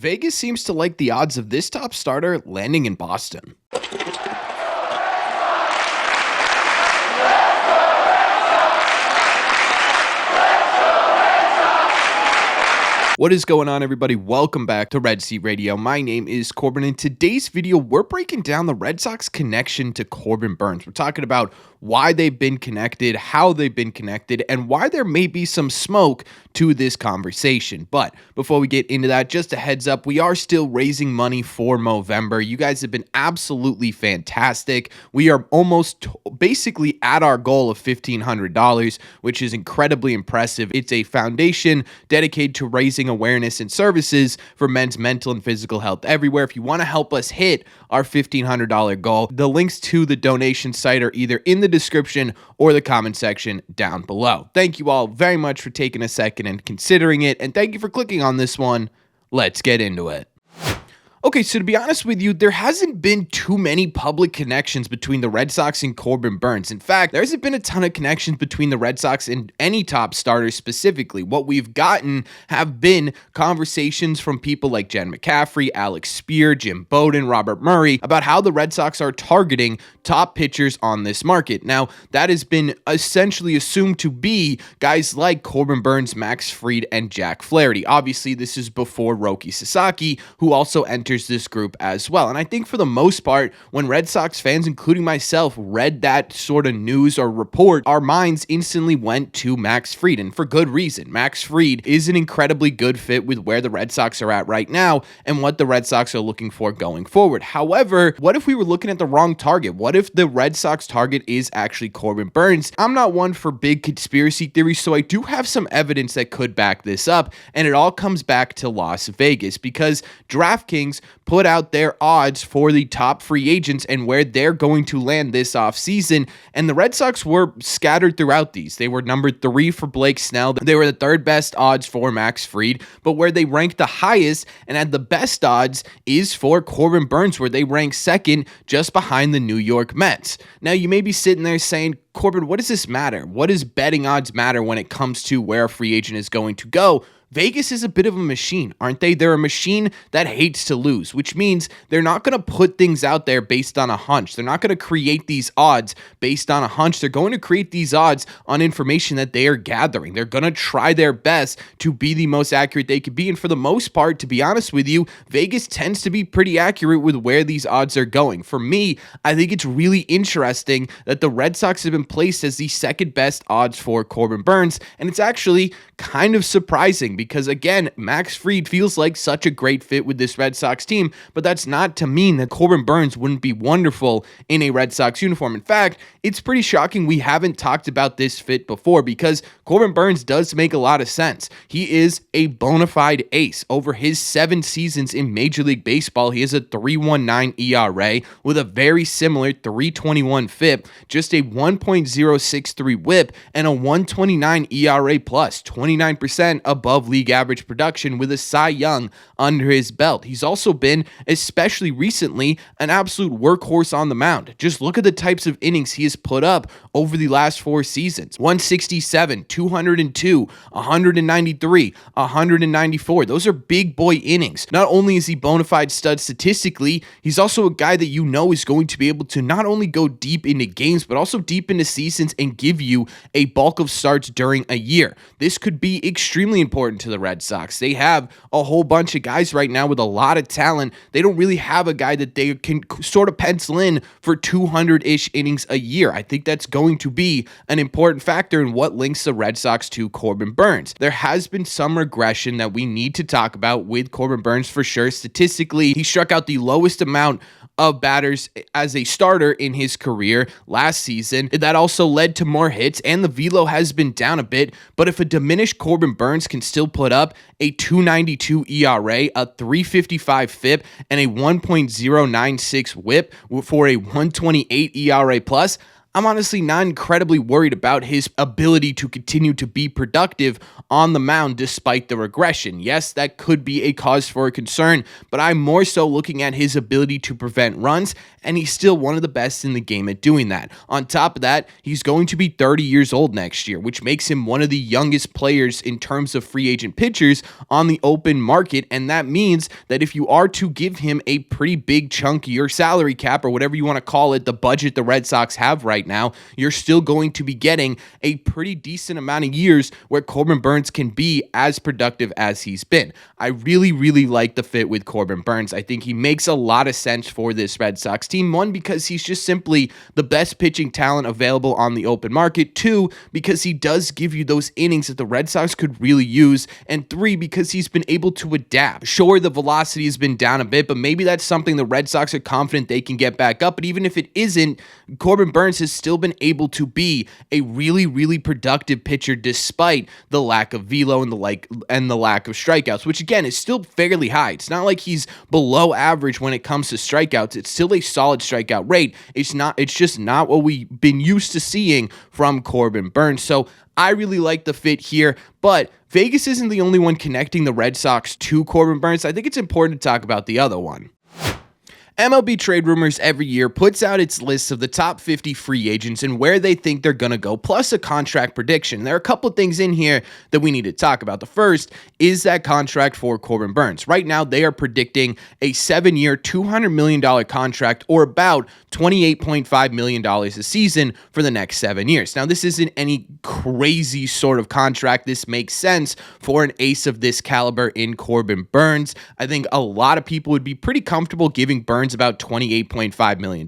Vegas seems to like the odds of this top starter landing in Boston. What is going on, everybody? Welcome back to Red Seat Radio. My name is Corbin. In today's video, we're breaking down the Red Sox connection to Corbin Burnes. We're talking about why they've been connected, how they've been connected, and why there may be some smoke to this conversation. But before we get into that, just a heads up, we are still raising money for Movember. You guys have been absolutely fantastic. We are almost basically at our goal of $1,500, which is incredibly impressive. It's a foundation dedicated to raising awareness and services for men's mental and physical health everywhere. If you want to help us hit our $1,500 goal, the links to the donation site are either in the description or the comment section down below. Thank you all very much for taking a second and considering it, and thank you for clicking on this one. Let's get into it. Okay, so to be honest with you, there hasn't been too many public connections between the Red Sox and Corbin Burnes. In fact, there hasn't been a ton of connections between the Red Sox and any top starters specifically. What we've gotten have been conversations from people like Jen McCaffrey, Alex Spear, Jim Bowden, Robert Murray about how the Red Sox are targeting top pitchers on this market. Now, that has been essentially assumed to be guys like Corbin Burnes, Max Fried, and Jack Flaherty. Obviously, this is before Roki Sasaki, who also enters this group as well. And I think for the most part, when Red Sox fans, including myself, read that sort of news or report, our minds instantly went to Max Fried, and for good reason. Max Fried is an incredibly good fit with where the Red Sox are at right now and what the Red Sox are looking for going forward. However, what if we were looking at the wrong target? What if the Red Sox target is actually Corbin Burnes? I'm not one for big conspiracy theories, so I do have some evidence that could back this up, and it all comes back to Las Vegas because DraftKings put out their odds for the top free agents and where they're going to land this offseason, and the Red Sox were scattered throughout these. They were number 3 for Blake Snell. They were the 3rd best odds for Max Fried, but where they ranked the highest and had the best odds is for Corbin Burnes, where they ranked 2nd just behind the New York Mets. Now, you may be sitting there saying, Corbin, what does this matter? What does betting odds matter when it comes to where a free agent is going to go? Vegas is a bit of a machine, aren't they? They're a machine that hates to lose, which means they're not going to put things out there based on a hunch. They're not going to create these odds based on a hunch. They're going to create these odds on information that they are gathering. They're going to try their best to be the most accurate they could be. And for the most part, to be honest with you, Vegas tends to be pretty accurate with where these odds are going. For me, I think it's really interesting that the Red Sox have been placed as the 2nd best odds for Corbin Burnes. And it's actually kind of surprising because, again, Max Fried feels like such a great fit with this Red Sox team, but that's not to mean that Corbin Burnes wouldn't be wonderful in a Red Sox uniform. In fact, it's pretty shocking we haven't talked about this fit before because Corbin Burnes does make a lot of sense. He is a bona fide ace. Over his 7 seasons in Major League Baseball, he has a 3.19 ERA with a very similar 3.21 FIP, just a 1.063 WHIP, and a 1.29 ERA plus, 29% above league average production with a Cy Young under his belt. He's also been, especially recently, an absolute workhorse on the mound. Just look at the types of innings he has put up over the last 4 seasons. 167, 202, 193, 194. Those are big boy innings. Not only is he bona fide stud statistically, he's also a guy that you know is going to be able to not only go deep into games, but also deep into seasons and give you a bulk of starts during a year. This could be extremely important to the Red Sox. They have a whole bunch of guys right now with a lot of talent. They don't really have a guy that they can sort of pencil in for 200-ish innings a year. I think that's going to be an important factor in what links the Red Sox to Corbin Burnes. There has been some regression that we need to talk about with Corbin Burnes for sure. Statistically, he struck out the lowest amount of batters as a starter in his career last season. That also led to more hits, and the velo has been down a bit, but if a diminished Corbin Burnes can still put up a 2.92 ERA, a 3.55 FIP, and a 1.096 WHIP for a 1.28 ERA plus, I'm honestly not incredibly worried about his ability to continue to be productive on the mound despite the regression. Yes, that could be a cause for a concern, but I'm more so looking at his ability to prevent runs, and he's still one of the best in the game at doing that. On top of that, he's going to be 30 years old next year, which makes him one of the youngest players in terms of free agent pitchers on the open market, and that means that if you are to give him a pretty big chunk of your salary cap, or whatever you want to call it, the budget the Red Sox have right now, you're still going to be getting a pretty decent amount of years where Corbin Burnes can be as productive as he's been. I really, really like the fit with Corbin Burnes. I think he makes a lot of sense for this Red Sox team. One, because he's just simply the best pitching talent available on the open market. Two, because he does give you those innings that the Red Sox could really use. And three, because he's been able to adapt. Sure, the velocity has been down a bit, but maybe that's something the Red Sox are confident they can get back up. But even if it isn't, Corbin Burnes has still been able to be a really, really productive pitcher despite the lack of velo and the lack of strikeouts, which again is still fairly high. It's not like he's below average when it comes to strikeouts. It's still a solid strikeout rate. It's just not what we've been used to seeing from Corbin Burnes. So I really like the fit here, but Vegas isn't the only one connecting the Red Sox to Corbin Burnes. I think it's important to talk about the other one. MLB Trade Rumors every year puts out its lists of the top 50 free agents and where they think they're going to go, plus a contract prediction. There are a couple of things in here that we need to talk about. The first is that contract for Corbin Burnes. Right now, they are predicting a 7-year, $200 million contract, or about $28.5 million a season for the next 7 years. Now, this isn't any crazy sort of contract. This makes sense for an ace of this caliber in Corbin Burnes. I think a lot of people would be pretty comfortable giving Burnes about $28.5 million.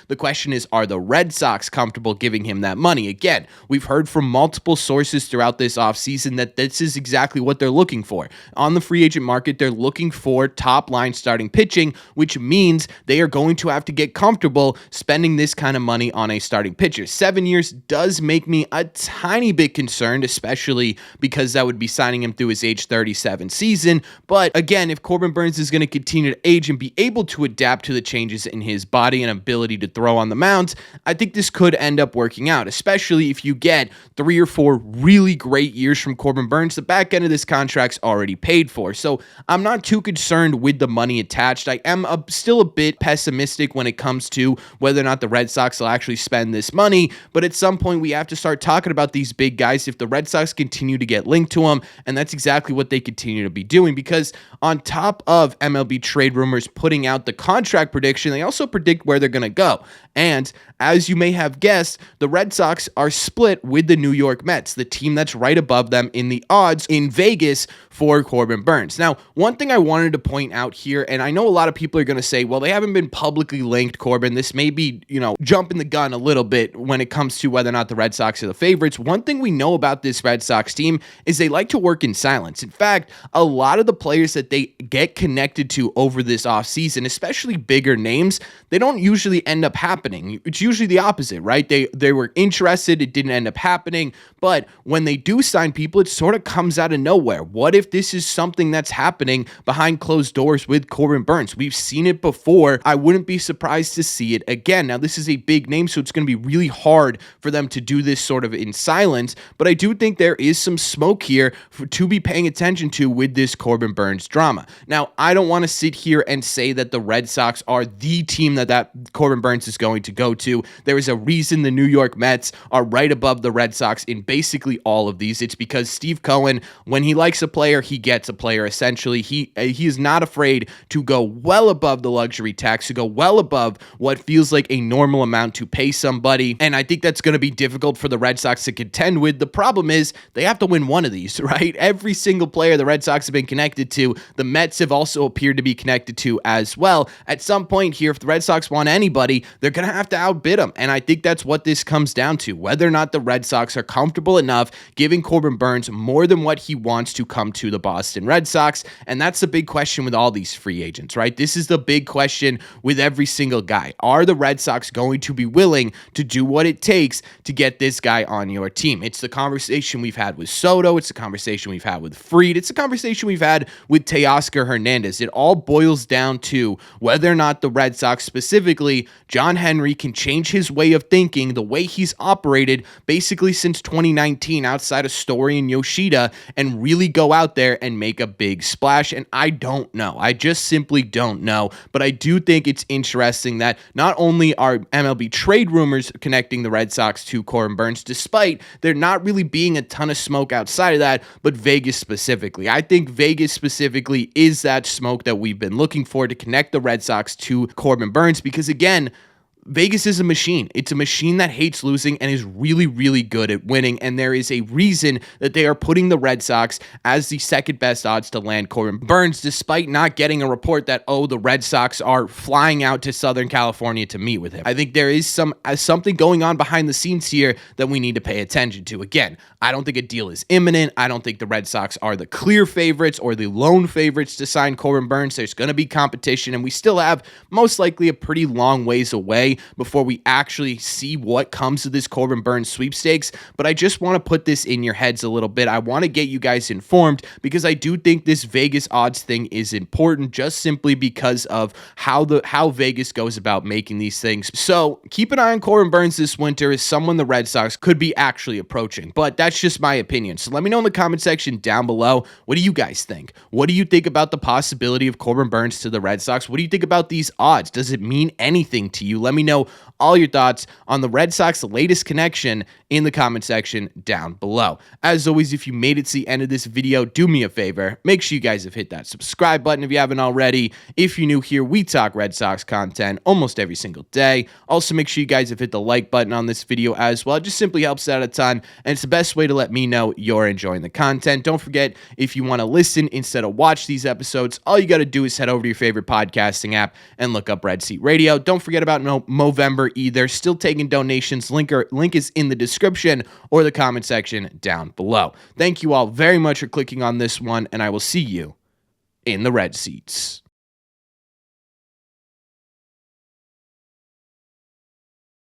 The question is, are the Red Sox comfortable giving him that money? Again, we've heard from multiple sources throughout this offseason that this is exactly what they're looking for. On the free agent market, they're looking for top-line starting pitching, which means they are going to have to get comfortable spending this kind of money on a starting pitcher. 7 years does make me a tiny bit concerned, especially because that would be signing him through his age 37 season. But again, if Corbin Burnes is going to continue to age and be able to adapt to the changes in his body and ability to throw on the mound, I think this could end up working out, especially if you get 3 or 4 really great years from Corbin Burnes. The back end of this contract's already paid for, so I'm not too concerned with the money attached. I am still a bit pessimistic when it comes to whether or not the Red Sox will actually spend this money, but at some point we have to start talking about these big guys if the Red Sox continue to get linked to them, and that's exactly what they continue to be doing, because on top of MLB Trade Rumors putting out the contract prediction, they also predict where they're going to go. And as you may have guessed, the Red Sox are split with the New York Mets, the team that's right above them in the odds in Vegas for Corbin Burnes. Now, one thing I wanted to point out here, and I know a lot of people are going to say, well, they haven't been publicly linked, Corbin. This may be, jumping the gun a little bit when it comes to whether or not the Red Sox are the favorites. One thing we know about this Red Sox team is they like to work in silence. In fact, a lot of the players that they get connected to over this offseason, especially bigger names, they don't usually end up happening. It's usually the opposite, right? They were interested, it didn't end up happening, but when they do sign people, it sort of comes out of nowhere. What if this is something that's happening behind closed doors with Corbin Burnes? We've seen it before. I wouldn't be surprised to see it again. Now, this is a big name, so it's going to be really hard for them to do this sort of in silence, but I do think there is some smoke here to be paying attention to with this Corbin Burnes drama. Now, I don't want to sit here and say that the Red Sox are the team that Corbin Burnes is going to go to. There is a reason the New York Mets are right above the Red Sox in basically all of these. It's because Steve Cohen, when he likes a player, he gets a player. Essentially, he is not afraid to go well above the luxury tax, to go well above what feels like a normal amount to pay somebody, and I think that's going to be difficult for the Red Sox to contend with. The problem is they have to win one of these, right? Every single player the Red Sox have been connected to, the Mets have also appeared to be connected to as well. At some point here, if the Red Sox want anybody, they're going to have to outbid them, and I think that's what this comes down to, whether or not the Red Sox are comfortable enough giving Corbin Burnes more than what he wants to come to the Boston Red Sox, and that's the big question with all these free agents, right? This is the big question with every single guy. Are the Red Sox going to be willing to do what it takes to get this guy on your team? It's the conversation we've had with Soto. It's the conversation we've had with Fried. It's the conversation we've had with Teoscar Hernandez. It all boils down to whether whether or not the Red Sox, specifically John Henry, can change his way of thinking, the way he's operated basically since 2019 outside of Story and Yoshida, and really go out there and make a big splash. And I don't know. I just simply don't know. But I do think it's interesting that not only are MLB trade rumors connecting the Red Sox to Corbin Burnes, despite there not really being a ton of smoke outside of that, but Vegas specifically. I think Vegas specifically is that smoke that we've been looking for to connect the Red Sox to Corbin Burnes, because again, Vegas is a machine. It's a machine that hates losing and is really, really good at winning. And there is a reason that they are putting the Red Sox as the second best odds to land Corbin Burnes, despite not getting a report that, oh, the Red Sox are flying out to Southern California to meet with him. I think there is something going on behind the scenes here that we need to pay attention to. Again, I don't think a deal is imminent. I don't think the Red Sox are the clear favorites or the lone favorites to sign Corbin Burnes. There's going to be competition, and we still have most likely a pretty long ways away before we actually see what comes of this Corbin Burnes sweepstakes. But I just want to put this in your heads a little bit. I want to get you guys informed because I do think this Vegas odds thing is important, just simply because of how Vegas goes about making these things. So keep an eye on Corbin Burnes this winter as someone the Red Sox could be actually approaching. But that's just my opinion. So let me know in the comment section down below. What do you guys think? What do you think about the possibility of Corbin Burnes to the Red Sox? What do you think about these odds? Does it mean anything to you? Let me know all your thoughts on the Red Sox latest connection in the comment section down below. As always, if you made it to the end of this video, do me a favor. Make sure you guys have hit that subscribe button if you haven't already. If you're new here, we talk Red Sox content almost every single day. Also, make sure you guys have hit the like button on this video as well. It just simply helps out a ton, and it's the best way to let me know you're enjoying the content. Don't forget, if you want to listen instead of watch these episodes, all you got to do is head over to your favorite podcasting app and look up Red Seat Radio. Don't forget about Movember either. Still taking donations. Link is in the description or the comment section down below. Thank you all very much for clicking on this one, and I will see you in the Red Seats.